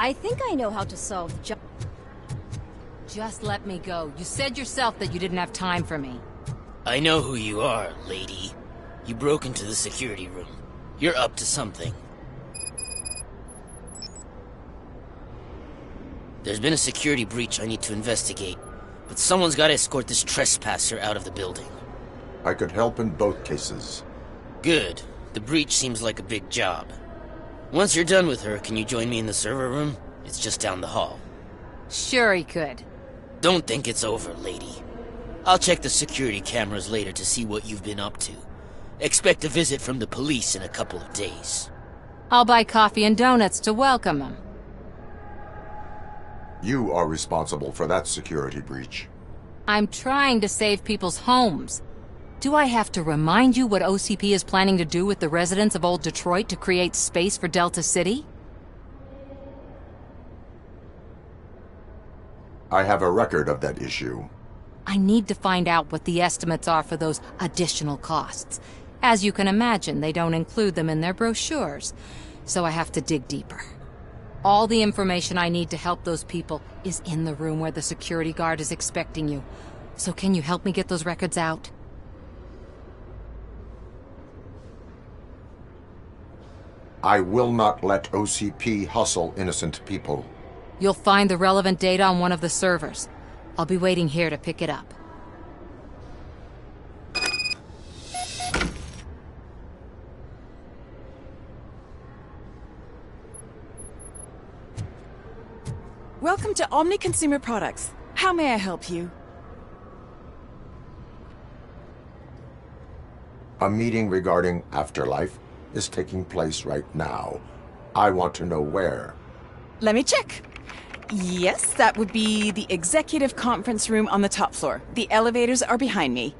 I think I know how to solve Just let me go. You said yourself that you didn't have time for me. I know who you are, lady. You broke into the security room. You're up to something. There's been a security breach I need to investigate, but someone's got to escort this trespasser out of the building. I could help in both cases. Good. The breach seems like a big job. Once you're done with her, can you join me in the server room? It's just down the hall. Sure he could. Don't think it's over, lady. I'll check the security cameras later to see what you've been up to. Expect a visit from the police in a couple of days. I'll buy coffee and donuts to welcome him. You are responsible for that security breach. I'm trying to save people's homes. Do I have to remind you what OCP is planning to do with the residents of Old Detroit to create space for Delta City? I have a record of that issue. I need to find out what the estimates are for those additional costs. As you can imagine, they don't include them in their brochures, so I have to dig deeper. All the information I need to help those people is in the room where the security guard is expecting you. So can you help me get those records out? I will not let OCP hustle innocent people. You'll find the relevant data on one of the servers. I'll be waiting here to pick it up. Welcome to Omni Consumer Products. How may I help you? A meeting regarding afterlife is taking place right now. I want to know where. Let me check. Yes, that would be the executive conference room on the top floor. The elevators are behind me.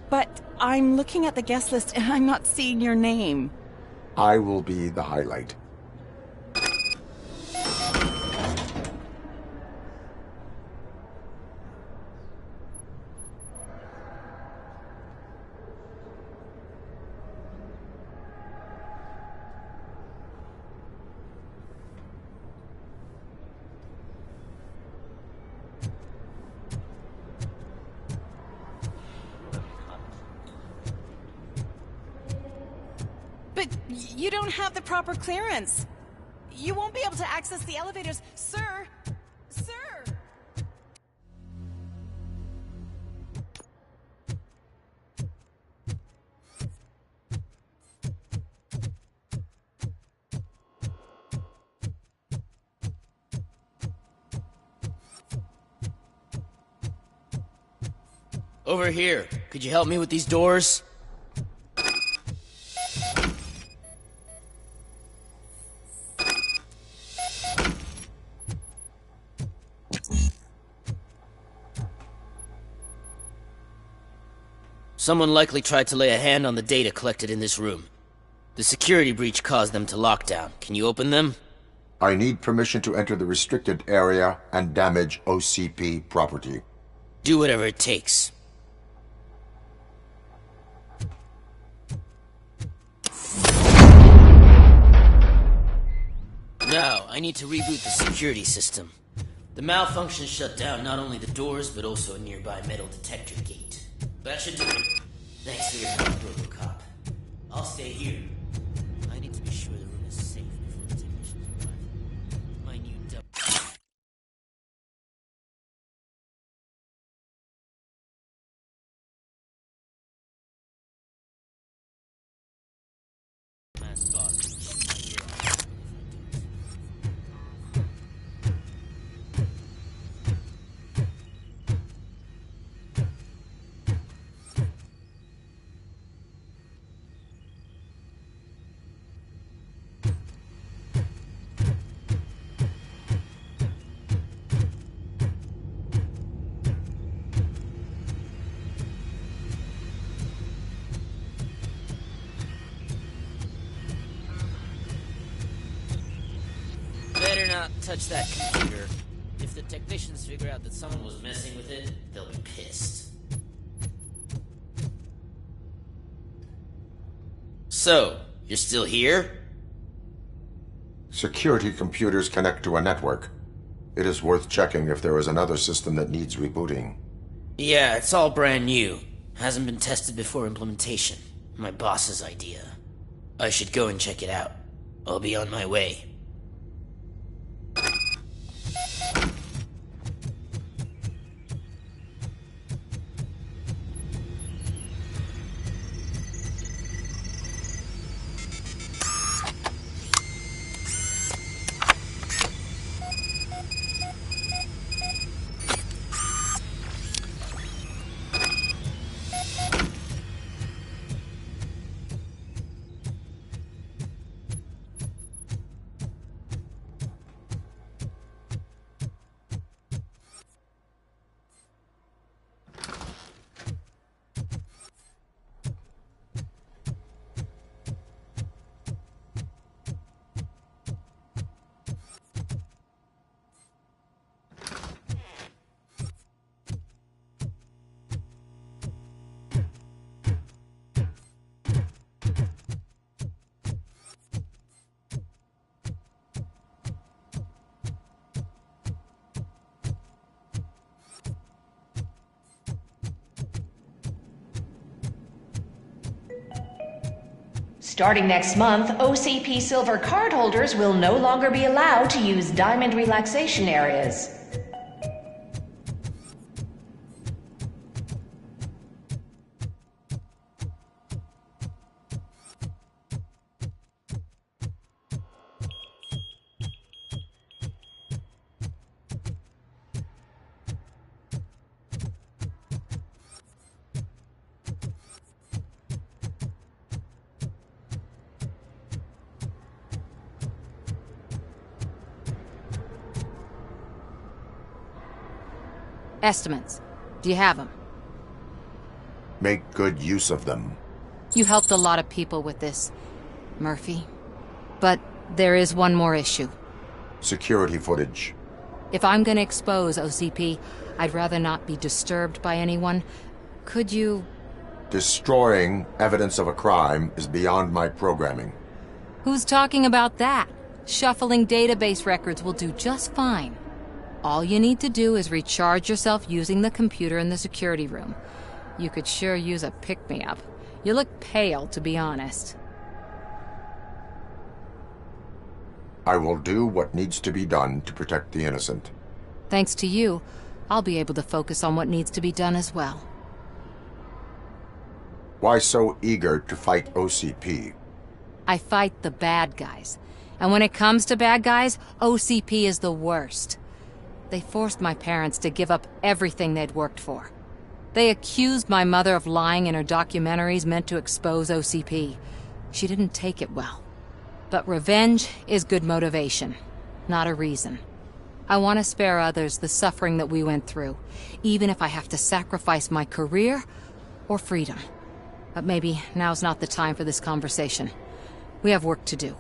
But I'm looking at the guest list and I'm not seeing your name. I will be the highlight. But you don't have the proper clearance. You won't be able to access the elevators, sir. Sir! Over here. Could you help me with these doors? Someone likely tried to lay a hand on the data collected in this room. The security breach caused them to lock down. Can you open them? I need permission to enter the restricted area and damage OCP property. Do whatever it takes. Now, I need to reboot the security system. The malfunction shut down not only the doors, but also a nearby metal detector gate. That should do it. Thanks for your help, Robocop. I'll stay here. I need to be sure the room is safe before the technicians arrive. My new mass boss can shoot my ear off. Better not touch that computer. If the technicians figure out that someone was messing with it, they'll be pissed. So, you're still here? Security computers connect to a network. It is worth checking if there is another system that needs rebooting. Yeah, it's all brand new. Hasn't been tested before implementation. My boss's idea. I should go and check it out. I'll be on my way. Starting next month, OCP Silver cardholders will no longer be allowed to use Diamond relaxation areas. Estimates. Do you have them? Make good use of them. You helped a lot of people with this, Murphy. But there is one more issue. Security footage. If I'm gonna expose OCP, I'd rather not be disturbed by anyone. Could you... Destroying evidence of a crime is beyond my programming. Who's talking about that? Shuffling database records will do just fine. All you need to do is recharge yourself using the computer in the security room. You could sure use a pick-me-up. You look pale, to be honest. I will do what needs to be done to protect the innocent. Thanks to you, I'll be able to focus on what needs to be done as well. Why so eager to fight OCP? I fight the bad guys. And when it comes to bad guys, OCP is the worst. They forced my parents to give up everything they'd worked for. They accused my mother of lying in her documentaries meant to expose OCP. She didn't take it well. But revenge is good motivation, not a reason. I want to spare others the suffering that we went through, even if I have to sacrifice my career or freedom. But maybe now's not the time for this conversation. We have work to do.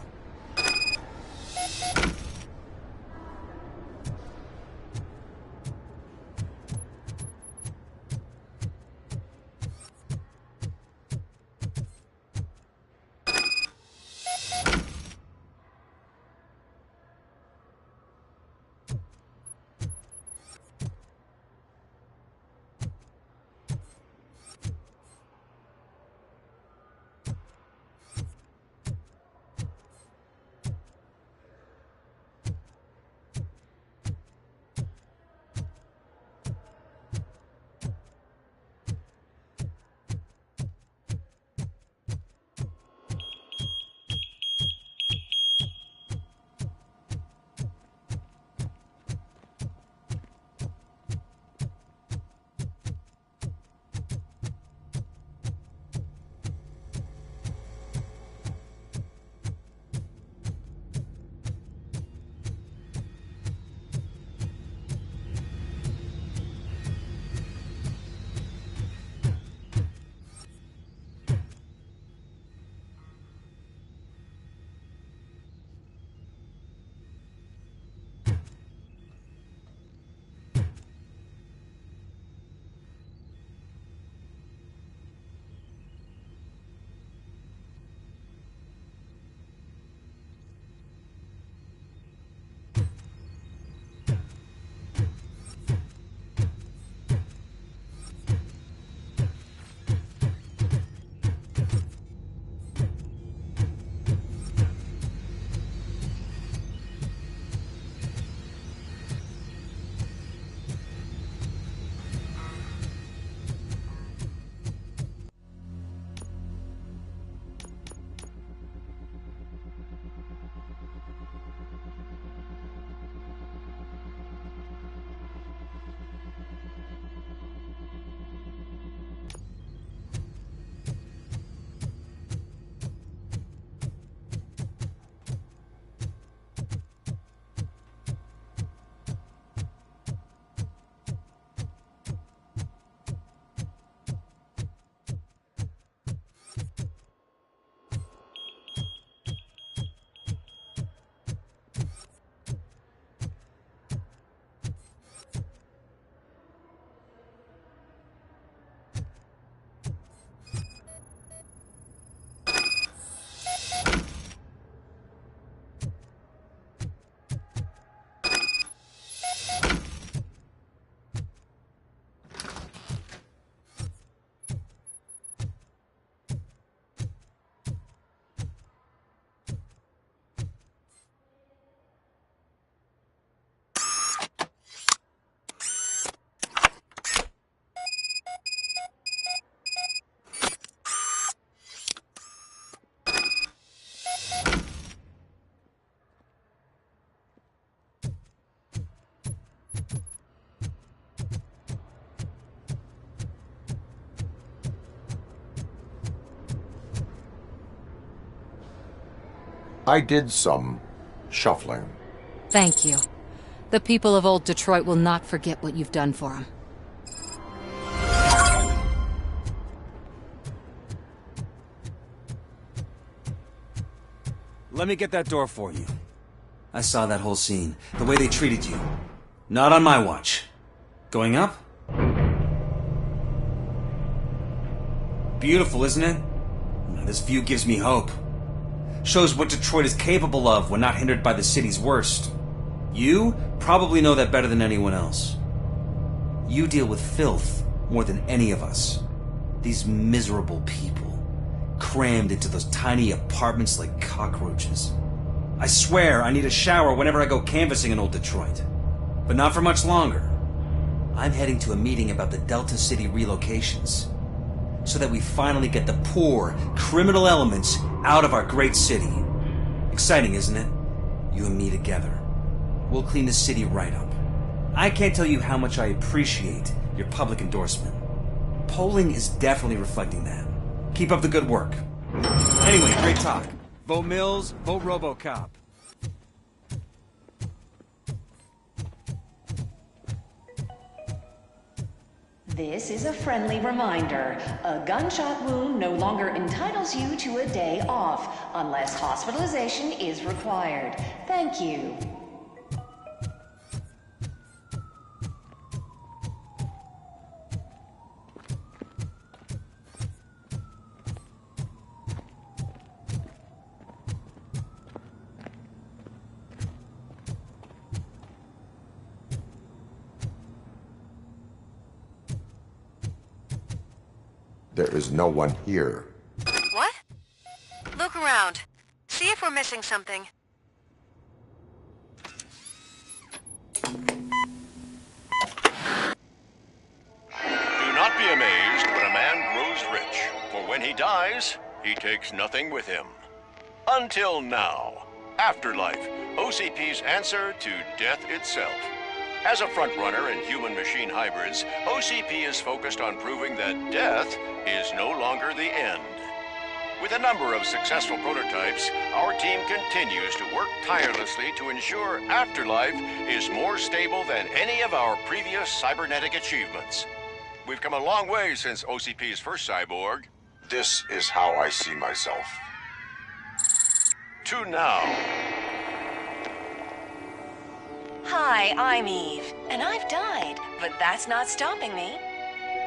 I did some shuffling. Thank you. The people of old Detroit will not forget what you've done for them. Let me get that door for you. I saw that whole scene. The way they treated you. Not on my watch. Going up? Beautiful, isn't it? This view gives me hope. Shows what Detroit is capable of when not hindered by the city's worst. You probably know that better than anyone else. You deal with filth more than any of us. These miserable people, crammed into those tiny apartments like cockroaches. I swear I need a shower whenever I go canvassing in old Detroit. But not for much longer. I'm heading to a meeting about the Delta City relocations, so that we finally get the poor, criminal elements out of our great city. Exciting, isn't it? You and me together. We'll clean the city right up. I can't tell you how much I appreciate your public endorsement. Polling is definitely reflecting that. Keep up the good work. Anyway, great talk. Vote Mills, vote Robocop. This is a friendly reminder. A gunshot wound no longer entitles you to a day off, unless hospitalization is required. Thank you. There is no one here. What? Look around. See if we're missing something. Do not be amazed when a man grows rich, for when he dies, he takes nothing with him. Until now. Afterlife, OCP's answer to death itself. As a frontrunner in human-machine hybrids, OCP is focused on proving that death is no longer the end. With a number of successful prototypes, our team continues to work tirelessly to ensure Afterlife is more stable than any of our previous cybernetic achievements. We've come a long way since OCP's first cyborg. This is how I see myself. To now. Hi, I'm Eve, and I've died, but that's not stopping me.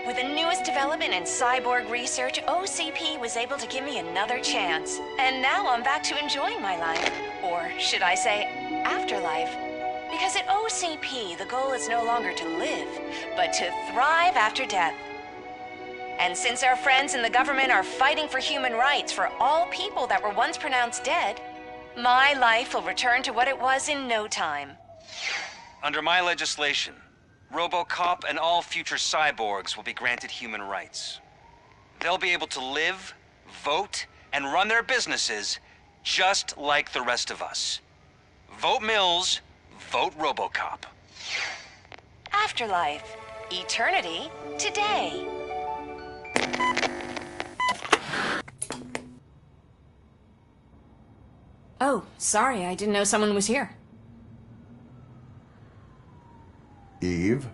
With the newest development in cyborg research, OCP was able to give me another chance. And now I'm back to enjoying my life. Or should I say, afterlife. Because at OCP, the goal is no longer to live, but to thrive after death. And since our friends in the government are fighting for human rights for all people that were once pronounced dead, my life will return to what it was in no time. Under my legislation, Robocop and all future cyborgs will be granted human rights. They'll be able to live, vote, and run their businesses just like the rest of us. Vote Mills, vote Robocop. Afterlife. Eternity. Today. Oh, sorry, I didn't know someone was here. Eve,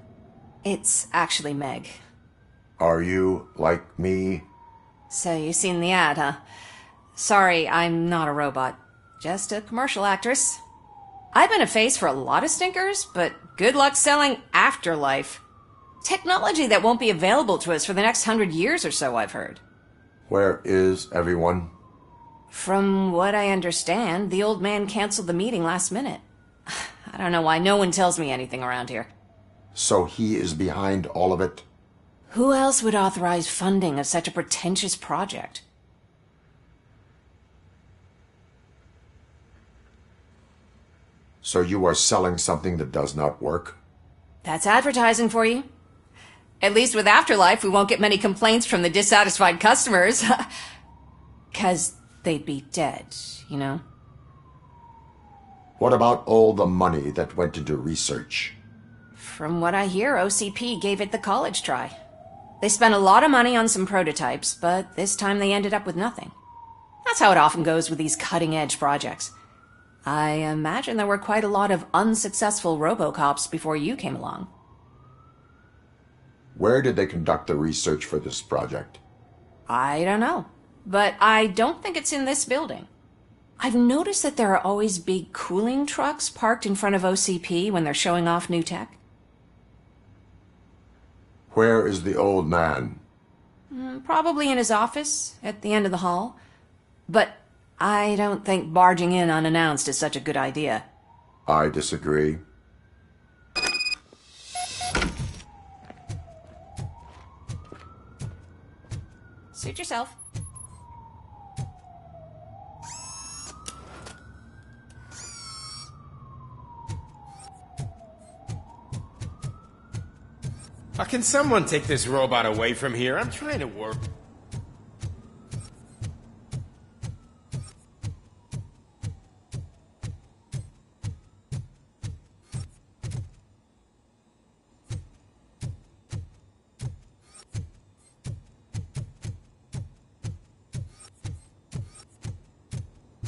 It's actually Meg. are you like me? So you've seen the ad, huh? Sorry, I'm not a robot. Just a commercial actress. I've been a face for a lot of stinkers, but good luck selling Afterlife. Technology that won't be available to us for the next 100 years or so, I've heard. Where is everyone? From what I understand, the old man canceled the meeting last minute. I don't know why no one tells me anything around here. So he is behind all of it? Who else would authorize funding of such a pretentious project? So you are selling something that does not work? That's advertising for you. At least with Afterlife, we won't get many complaints from the dissatisfied customers. 'Cause they'd be dead, you know? What about all the money that went into research? From what I hear, OCP gave it the college try. They spent a lot of money on some prototypes, but this time they ended up with nothing. That's how it often goes with these cutting-edge projects. I imagine there were quite a lot of unsuccessful Robocops before you came along. Where did they conduct the research for this project? I don't know, but I don't think it's in this building. I've noticed that there are always big cooling trucks parked in front of OCP when they're showing off new tech. Where is the old man? Probably in his office, at the end of the hall. But I don't think barging in unannounced is such a good idea. I disagree. Suit yourself. Can someone take this robot away from here? I'm trying to work.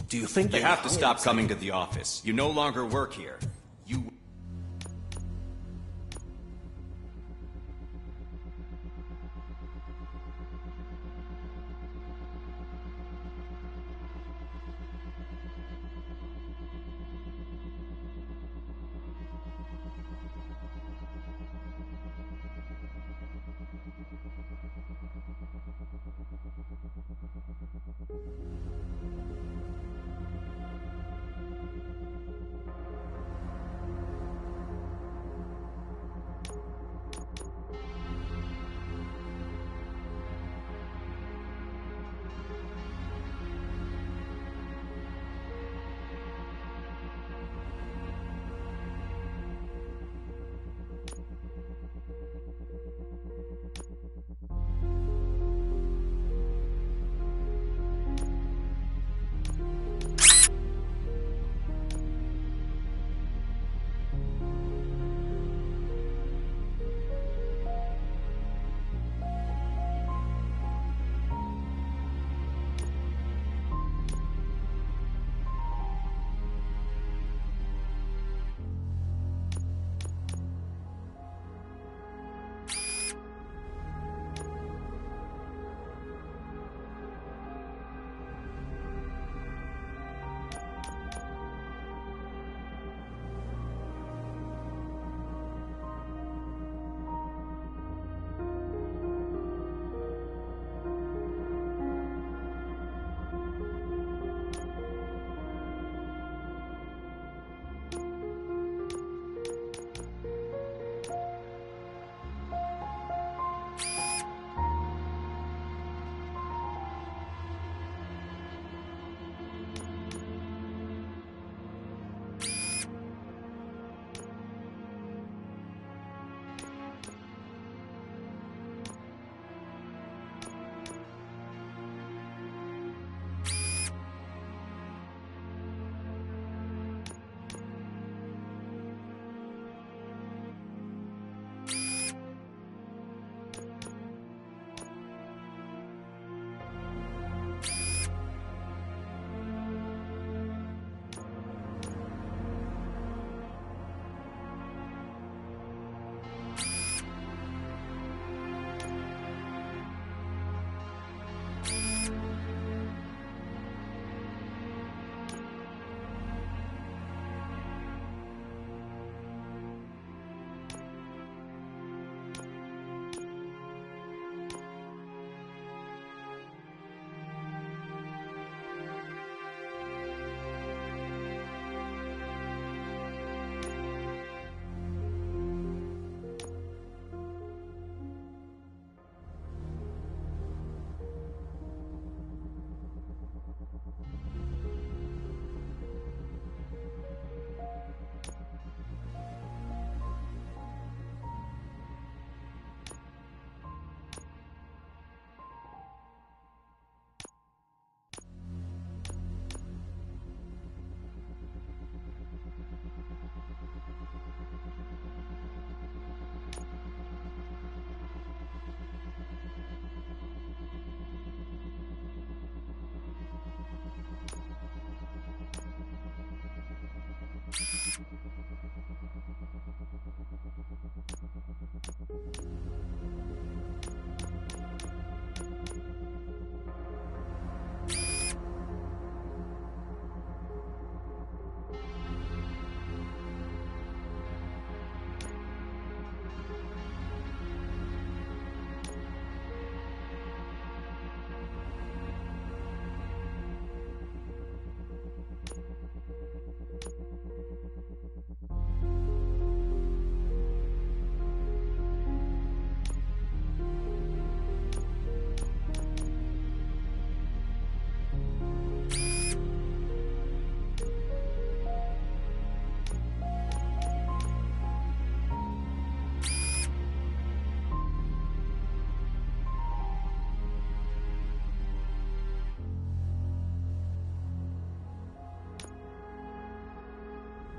Do you think you have to stop coming to the office? You no longer work here. You...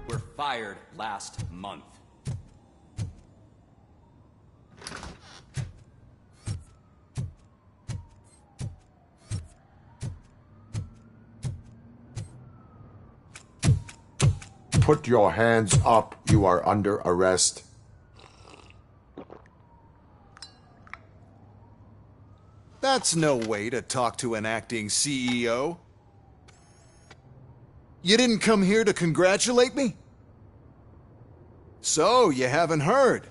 were fired last month. Put your hands up. You are under arrest. That's no way to talk to an acting CEO. You didn't come here to congratulate me? So, you haven't heard.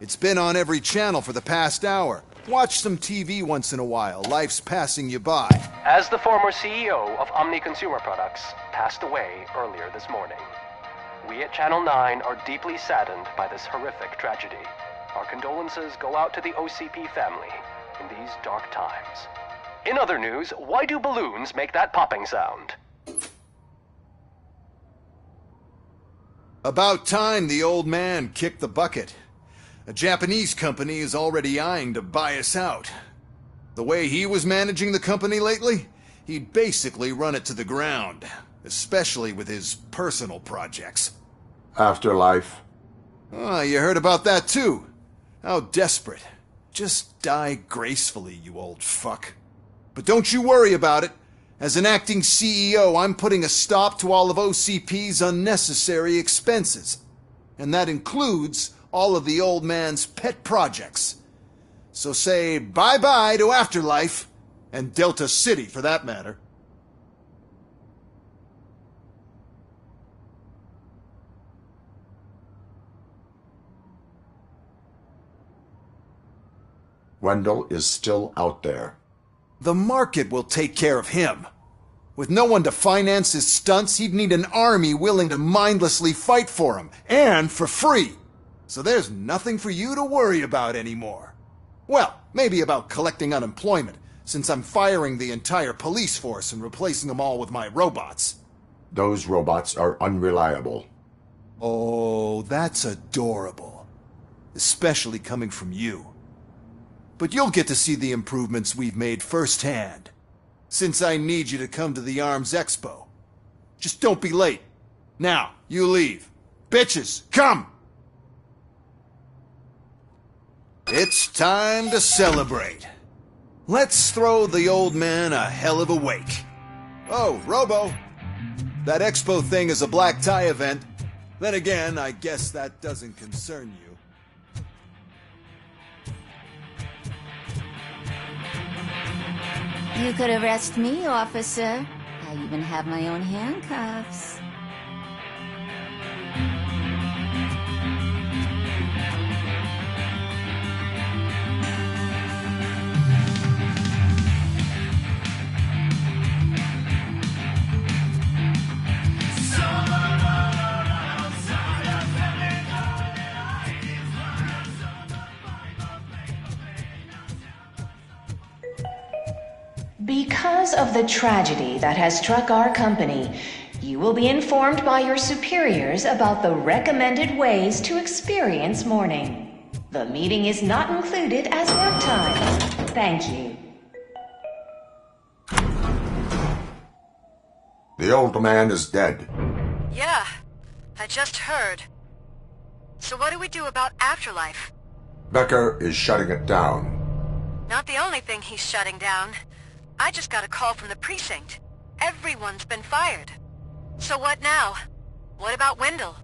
It's been on every channel for the past hour. Watch some TV once in a while. Life's passing you by. As the former CEO of Omni Consumer Products passed away earlier this morning, we at Channel 9 are deeply saddened by this horrific tragedy. Our condolences go out to the OCP family in these dark times. In other news, why do balloons make that popping sound? About time the old man kicked the bucket. A Japanese company is already eyeing to buy us out. The way he was managing the company lately, he'd basically run it to the ground, especially with his personal projects. Afterlife. Ah, you heard about that too. How desperate. Just die gracefully, you old fuck. But don't you worry about it. As an acting CEO, I'm putting a stop to all of OCP's unnecessary expenses. And that includes all of the old man's pet projects. So say bye-bye to Afterlife, and Delta City for that matter. Wendell is still out there. The market will take care of him. With no one to finance his stunts, he'd need an army willing to mindlessly fight for him, and for free. So there's nothing for you to worry about anymore. Well, maybe about collecting unemployment, since I'm firing the entire police force and replacing them all with my robots. Those robots are unreliable. Oh, that's adorable. Especially coming from you. But you'll get to see the improvements we've made firsthand, since I need you to come to the ARMS Expo. Just don't be late. Now, you leave. Bitches, come! It's time to celebrate. Let's throw the old man a hell of a wake. Oh, Robo. That expo thing is a black tie event. Then again, I guess that doesn't concern you. You could arrest me, officer. I even have my own handcuffs. Because of the tragedy that has struck our company, you will be informed by your superiors about the recommended ways to experience mourning. The meeting is not included as work time. Thank you. The old man is dead. Yeah, I just heard. So what do we do about Afterlife? Becker is shutting it down. Not the only thing he's shutting down. I just got a call from the precinct. Everyone's been fired. So what now? What about Wendell?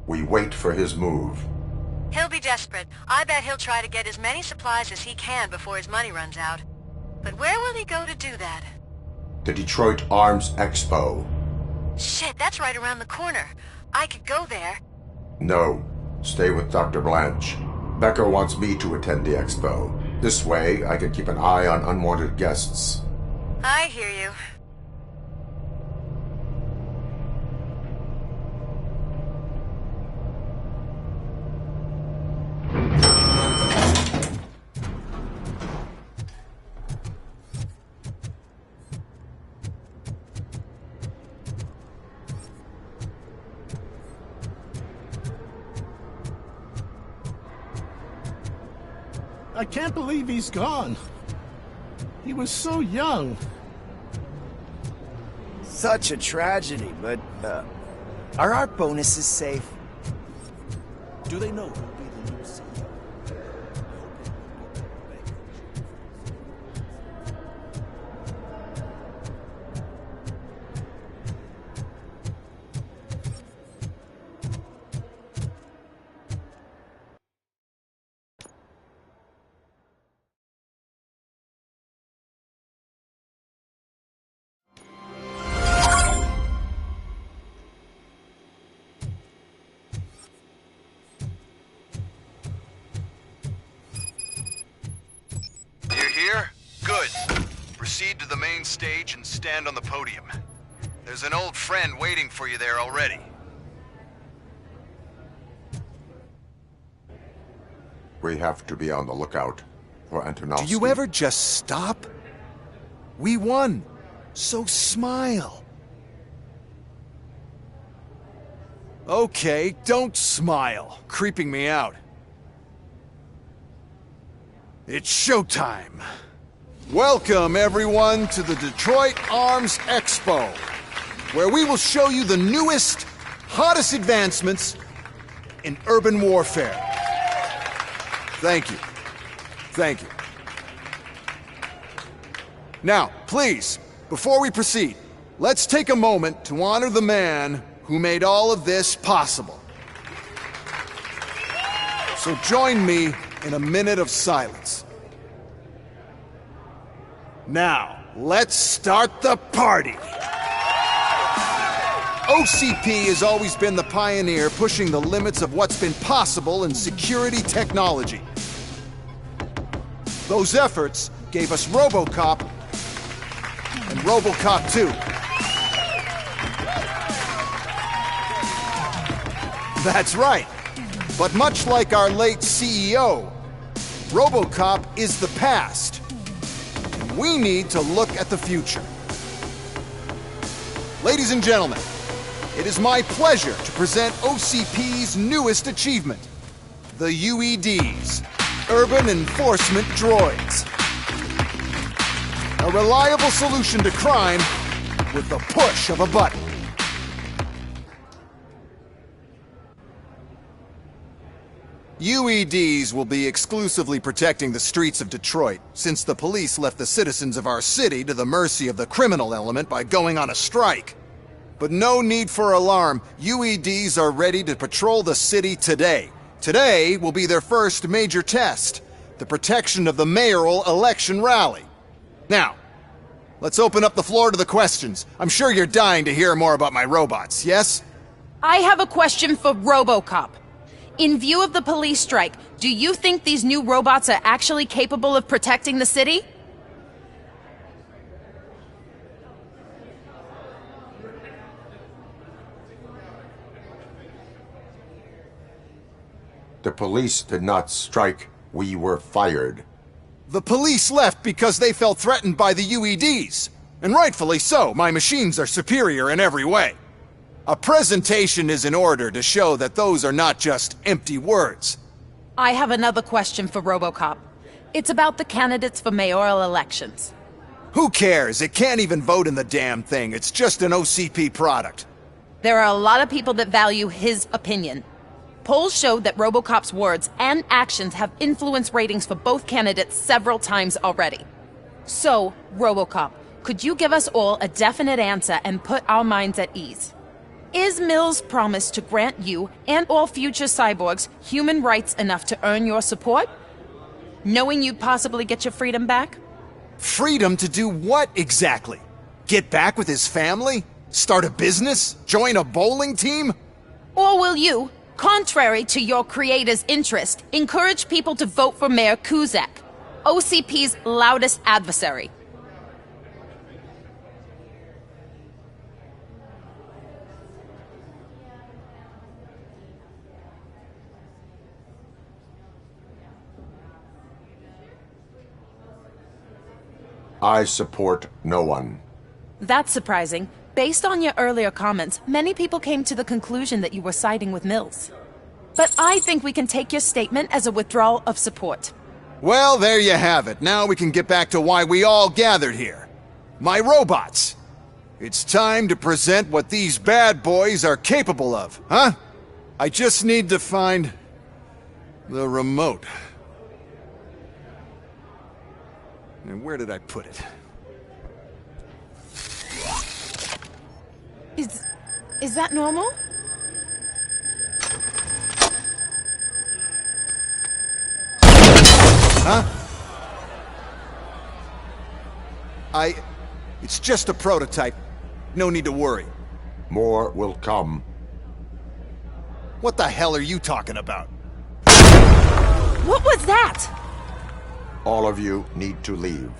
We wait for his move. He'll be desperate. I bet he'll try to get as many supplies as he can before his money runs out. But where will he go to do that? The Detroit Arms Expo. Shit, that's right around the corner. I could go there. No. Stay with Dr. Blanche. Becker wants me to attend the expo. This way, I can keep an eye on unwanted guests. I hear you. I can't believe he's gone. He was so young. Such a tragedy, but, Are our bonuses safe? Do they know who'll be the new CEO? You're here? Good. Proceed to the main stage and stand on the podium. There's an old friend waiting for you there already. We have to be on the lookout for Antonovsky. Do you ever just stop? We won. So smile. Okay, don't smile. Creeping me out. It's showtime. Welcome, everyone, to the Detroit Arms Expo, where we will show you the newest, hottest advancements in urban warfare. Thank you. Thank you. Now, please, before we proceed, let's take a moment to honor the man who made all of this possible. So join me in a minute of silence. Now, let's start the party! OCP has always been the pioneer pushing the limits of what's been possible in security technology. Those efforts gave us Robocop and Robocop 2. That's right. But much like our late CEO, Robocop is the past. And we need to look at the future. Ladies and gentlemen, it is my pleasure to present OCP's newest achievement, the UEDs, Urban Enforcement Droids. A reliable solution to crime with the push of a button. UEDs will be exclusively protecting the streets of Detroit, since the police left the citizens of our city to the mercy of the criminal element by going on a strike. But no need for alarm. UEDs are ready to patrol the city today. Today will be their first major test, the protection of the mayoral election rally. Now, let's open up the floor to the questions. I'm sure you're dying to hear more about my robots, yes? I have a question for Robocop. In view of the police strike, do you think these new robots are actually capable of protecting the city? The police did not strike. We were fired. The police left because they felt threatened by the UEDs. And rightfully so. My machines are superior in every way. A presentation is in order to show that those are not just empty words. I have another question for Robocop. It's about the candidates for mayoral elections. Who cares? It can't even vote in the damn thing. It's just an OCP product. There are a lot of people that value his opinion. Polls showed that Robocop's words and actions have influenced ratings for both candidates several times already. So, Robocop, could you give us all a definite answer and put our minds at ease? Is Mills' promise to grant you and all future cyborgs human rights enough to earn your support? Knowing you'd possibly get your freedom back? Freedom to do what exactly? Get back with his family? Start a business? Join a bowling team? Or will you, contrary to your creator's interest, encourage people to vote for Mayor Kuzak, OCP's loudest adversary? I support no one. That's surprising. Based on your earlier comments, many people came to the conclusion that you were siding with Mills. But I think we can take your statement as a withdrawal of support. Well, there you have it. Now we can get back to why we all gathered here. My robots. It's time to present what these bad boys are capable of, huh? I just need to find the remote. And where did I put it? Is that normal? Huh? It's just a prototype. No need to worry. More will come. What the hell are you talking about? What was that? All of you need to leave.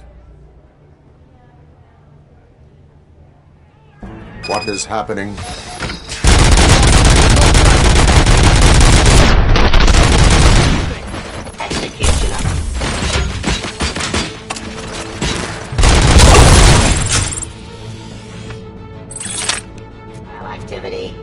What is happening? Activity.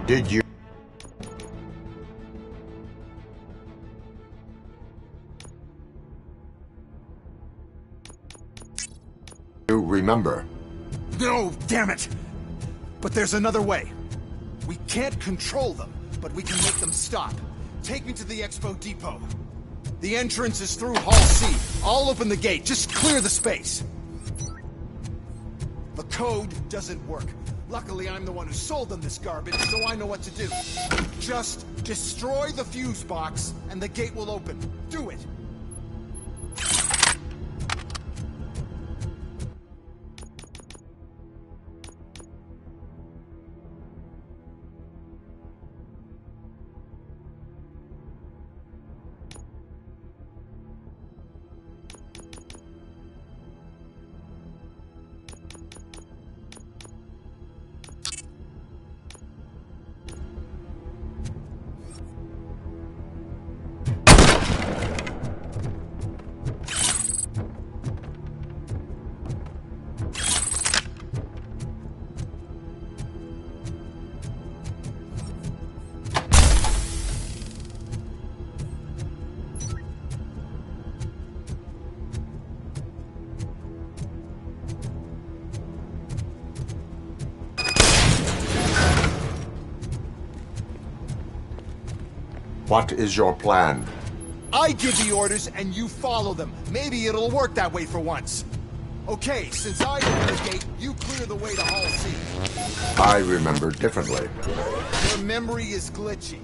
Did you remember? No, damn it! But there's another way. We can't control them, but we can make them stop. Take me to the Expo Depot. The entrance is through Hall C. I'll open the gate. Just clear the space. The code doesn't work. Luckily, I'm the one who sold them this garbage, so I know what to do. Just destroy the fuse box, and the gate will open. Do it! What is your plan? I give the orders and you follow them. Maybe it'll work that way for once. Okay, since I opened the gate, you clear the way to Hall C. I remember differently. Your memory is glitchy.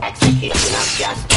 Execution of justice.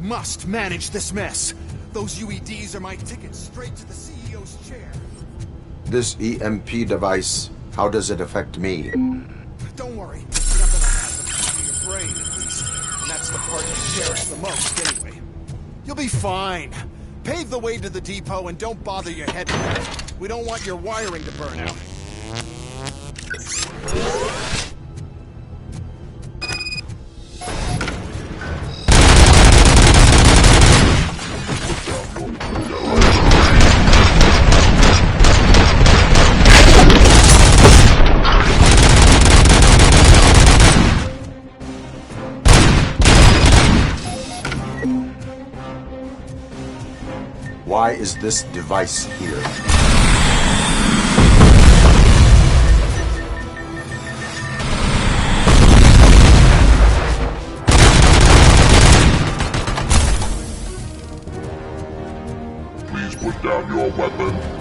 Must manage this mess. Those UEDs are my ticket straight to the CEO's chair. This EMP device, how does it affect me? Don't worry, you're not gonna have them in your brain at least. And that's the part you cherish the most anyway. You'll be fine. Pave the way to the depot and don't bother your head with it. We don't want your wiring to burn out. Why is this device here? Please put down your weapon.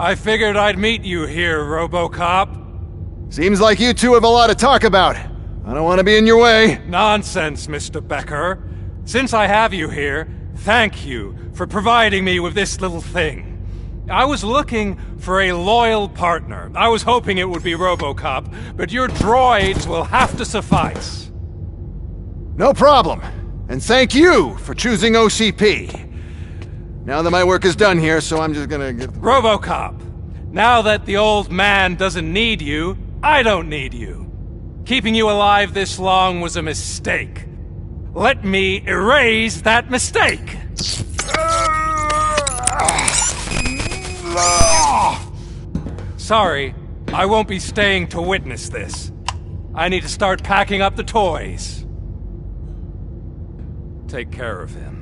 I figured I'd meet you here, Robocop. Seems like you two have a lot to talk about. I don't want to be in your way. Nonsense, Mr. Becker. Since I have you here, thank you for providing me with this little thing. I was looking for a loyal partner. I was hoping it would be Robocop, but your droids will have to suffice. No problem. And thank you for choosing OCP. Now that my work is done here, so I'm just gonna get... Robocop, now that the old man doesn't need you, I don't need you. Keeping you alive this long was a mistake. Let me erase that mistake! Sorry, I won't be staying to witness this. I need to start packing up the toys. Take care of him.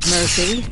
Murphy?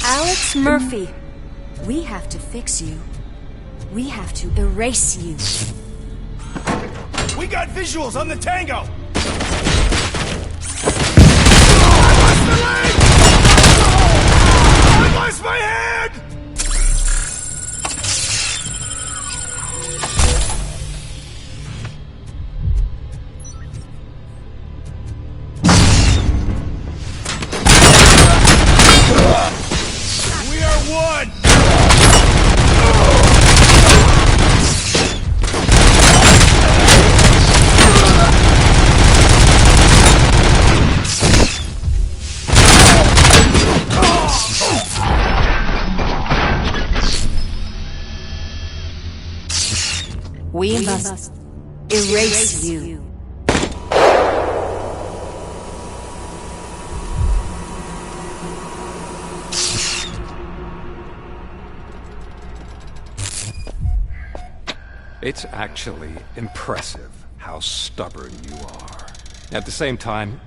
Alex Murphy, we have to fix you. We have to erase you. We got visuals on the Tango! I lost my head! We are one! We must erase you. It's actually impressive how stubborn you are. At the same time,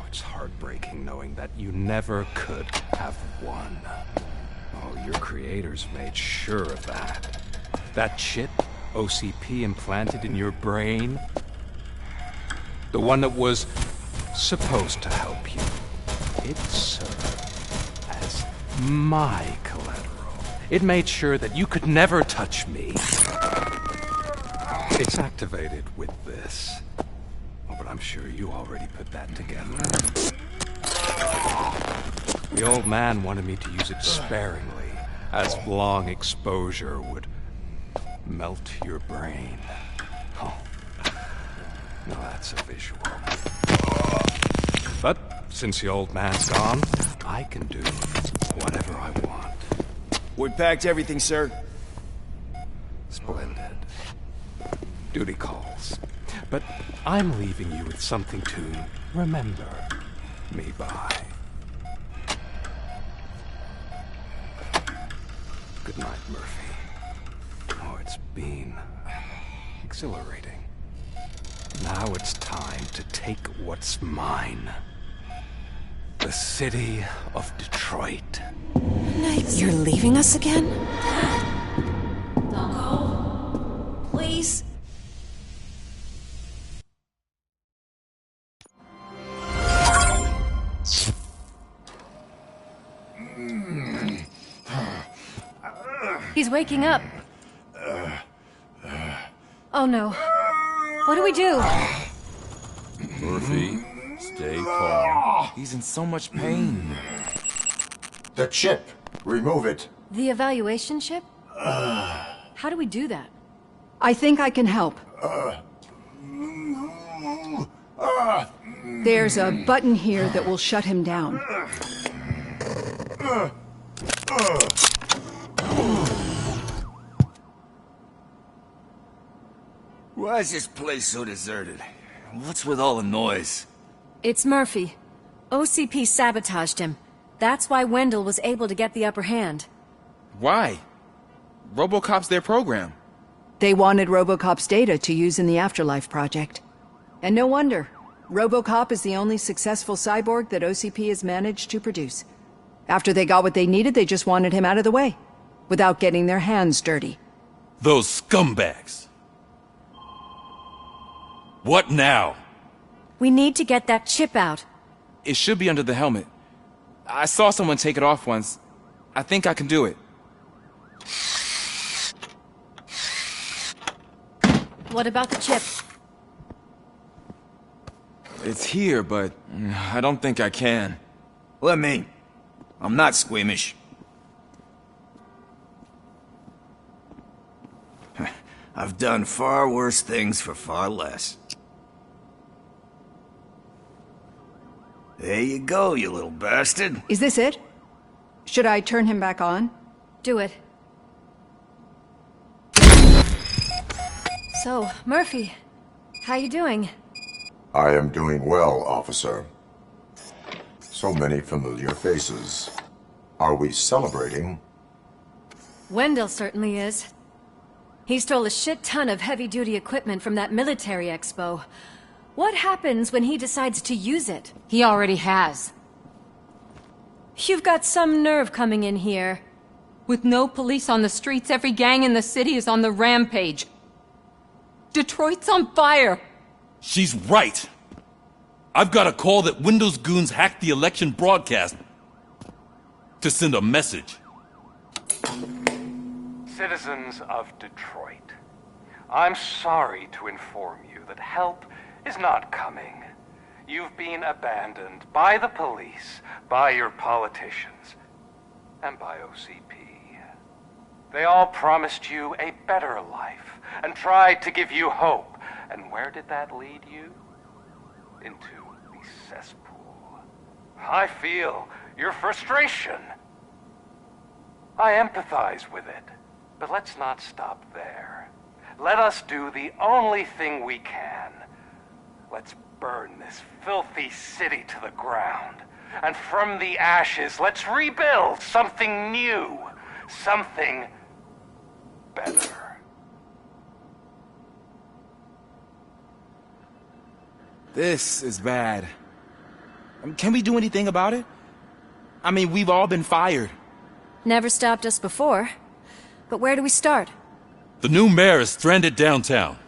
it's heartbreaking knowing that you never could have won. Oh, your creators made sure of that. That chip OCP implanted in your brain, the one that was supposed to help you. It served as my collateral. It made sure that you could never touch me. It's activated with this. Oh, but I'm sure you already put that together. The old man wanted me to use it sparingly, as long exposure would melt your brain. Oh, now that's a visual. But since the old man's gone, I can do whatever I want. We packed everything, sir. Splendid. Duty calls. But I'm leaving you with something to remember me by. Good night, Murphy. Oh, it's been exhilarating. Now it's time to take what's mine. The city of Detroit. You're leaving us again? Don't go. Please. He's waking up. Oh no. What do we do? Murphy, stay calm. He's in so much pain. The chip. Remove it. The evaluation chip? How do we do that? I think I can help. There's a button here that will shut him down. Why is this place so deserted? What's with all the noise? It's Murphy. OCP sabotaged him. That's why Wendell was able to get the upper hand. Why? Robocop's their program. They wanted Robocop's data to use in the Afterlife project. And no wonder. Robocop is the only successful cyborg that OCP has managed to produce. After they got what they needed, they just wanted him out of the way, without getting their hands dirty. Those scumbags! What now? We need to get that chip out. It should be under the helmet. I saw someone take it off once. I think I can do it. What about the chip? It's here, but I don't think I can. Let me. I'm not squeamish. I've done far worse things for far less. There you go, you little bastard. Is this it? Should I turn him back on? Do it. So, Murphy, how you doing? I am doing well, officer. So many familiar faces. Are we celebrating? Wendell certainly is. He stole a shit ton of heavy-duty equipment from that military expo. What happens when he decides to use it? He already has. You've got some nerve coming in here. With no police on the streets, every gang in the city is on the rampage. Detroit's on fire! She's right! I've got a call that Windows goons hacked the election broadcast to send a message. Citizens of Detroit, I'm sorry to inform you that help is not coming. You've been abandoned by the police, by your politicians, and by OCP. They all promised you a better life and tried to give you hope. And where did that lead you? Into the cesspool. I feel your frustration. I empathize with it. But let's not stop there. Let us do the only thing we can. Let's burn this filthy city to the ground. And from the ashes, let's rebuild something new. Something better. This is bad. Can we do anything about it? I mean, we've all been fired. Never stopped us before. But where do we start? The new mayor is stranded downtown.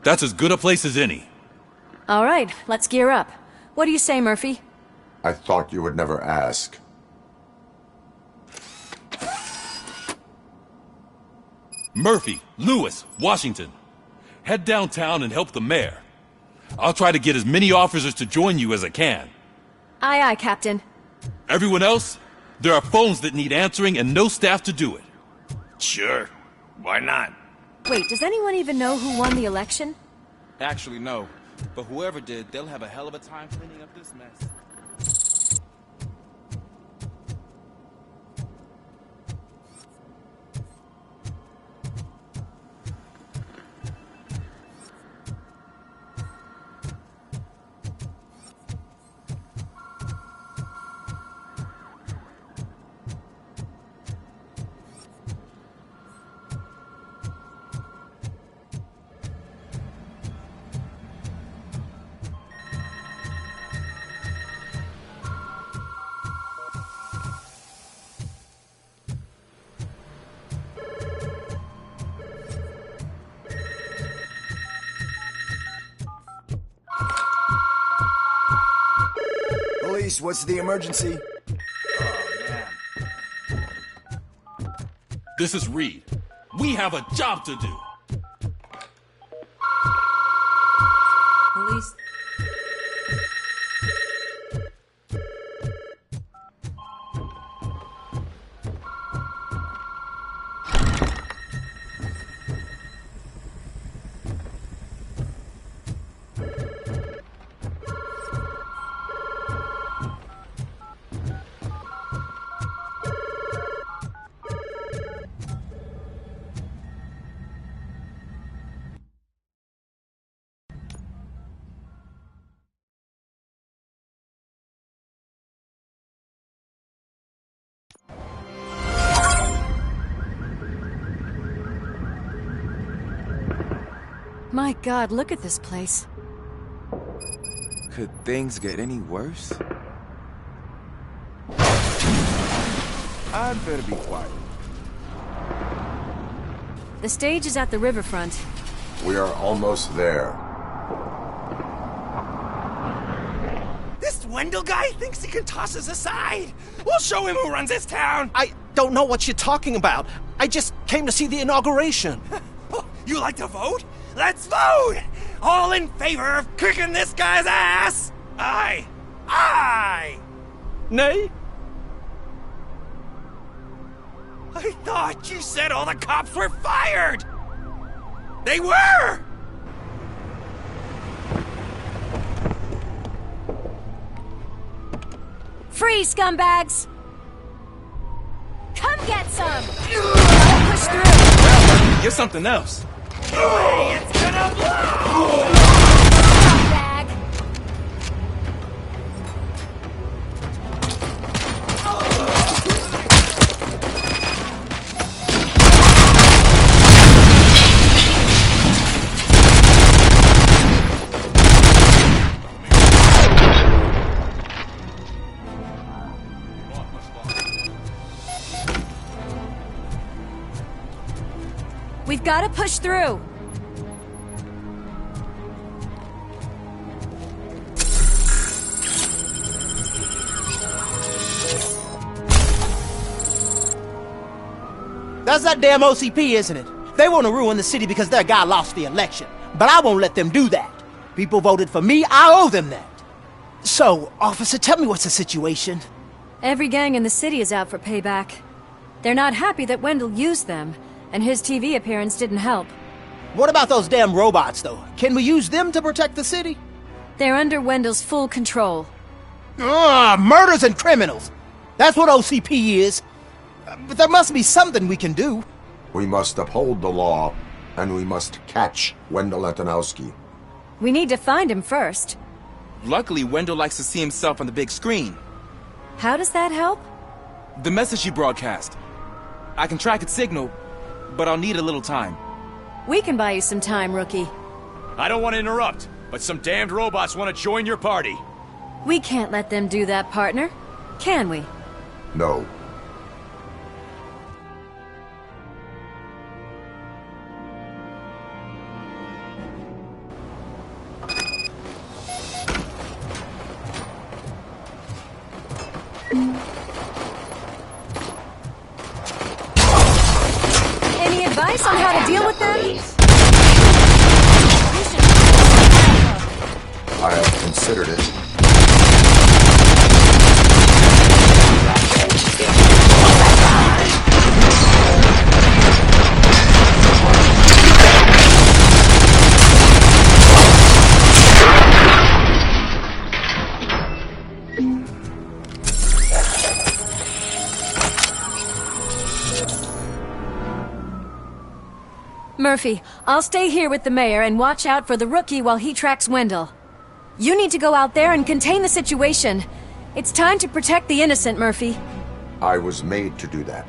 That's as good a place as any. All right, let's gear up. What do you say, Murphy? I thought you would never ask. Murphy, Lewis, Washington. Head downtown and help the mayor. I'll try to get as many officers to join you as I can. Aye, aye, Captain. Everyone else? There are phones that need answering and no staff to do it. Sure. Why not? Wait, does anyone even know who won the election? Actually, no. But whoever did, they'll have a hell of a time cleaning up this mess. Police, what's the emergency? This is Reed. We have a job to do. Police. My God, look at this place. Could things get any worse? I'd better be quiet. The stage is at the riverfront. We are almost there. This Wendell guy thinks he can toss us aside. We'll show him who runs this town. I don't know what you're talking about. I just came to see the inauguration. You like to vote? Let's vote! All in favor of kicking this guy's ass? Aye! Aye! Nay? I thought you said all the cops were fired! They were! Free, scumbags! Come get some! I'll push through! You're something else. It's gonna blow! Bag. We've got to push through. That's that damn OCP, isn't it? They want to ruin the city because their guy lost the election. But I won't let them do that. People voted for me, I owe them that. So, officer, tell me what's the situation. Every gang in the city is out for payback. They're not happy that Wendell used them, and his TV appearance didn't help. What about those damn robots, though? Can we use them to protect the city? They're under Wendell's full control. Murders and criminals! That's what OCP is. But there must be something we can do. We must uphold the law, and we must catch Wendell Antonowski. We need to find him first. Luckily, Wendell likes to see himself on the big screen. How does that help? The message you broadcast. I can track its signal, but I'll need a little time. We can buy you some time, rookie. I don't want to interrupt, but some damned robots want to join your party. We can't let them do that, partner. Can we? No. Any advice on how to deal with them? I have considered it. Murphy, I'll stay here with the mayor and watch out for the rookie while he tracks Wendell. You need to go out there and contain the situation. It's time to protect the innocent, Murphy. I was made to do that.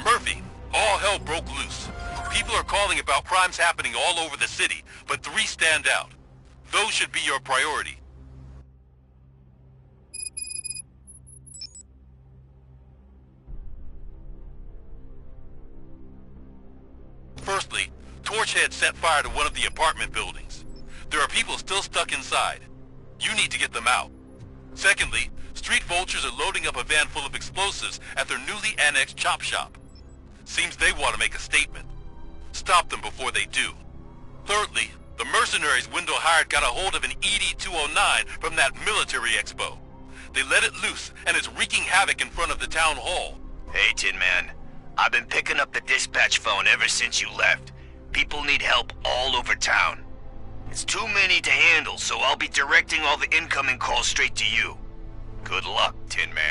Murphy, all hell broke loose. People are calling about crimes happening all over the city, but 3 stand out. Those should be your priority. Firstly, Torchhead set fire to one of the apartment buildings. There are people still stuck inside. You need to get them out. Secondly, street vultures are loading up a van full of explosives at their newly annexed chop shop. Seems they want to make a statement. Stop them before they do. Thirdly, the mercenaries Wendell hired got a hold of an ED-209 from that military expo. They let it loose, and it's wreaking havoc in front of the town hall. Hey, Tin Man. I've been picking up the dispatch phone ever since you left. People need help all over town. It's too many to handle, so I'll be directing all the incoming calls straight to you. Good luck, Tin Man.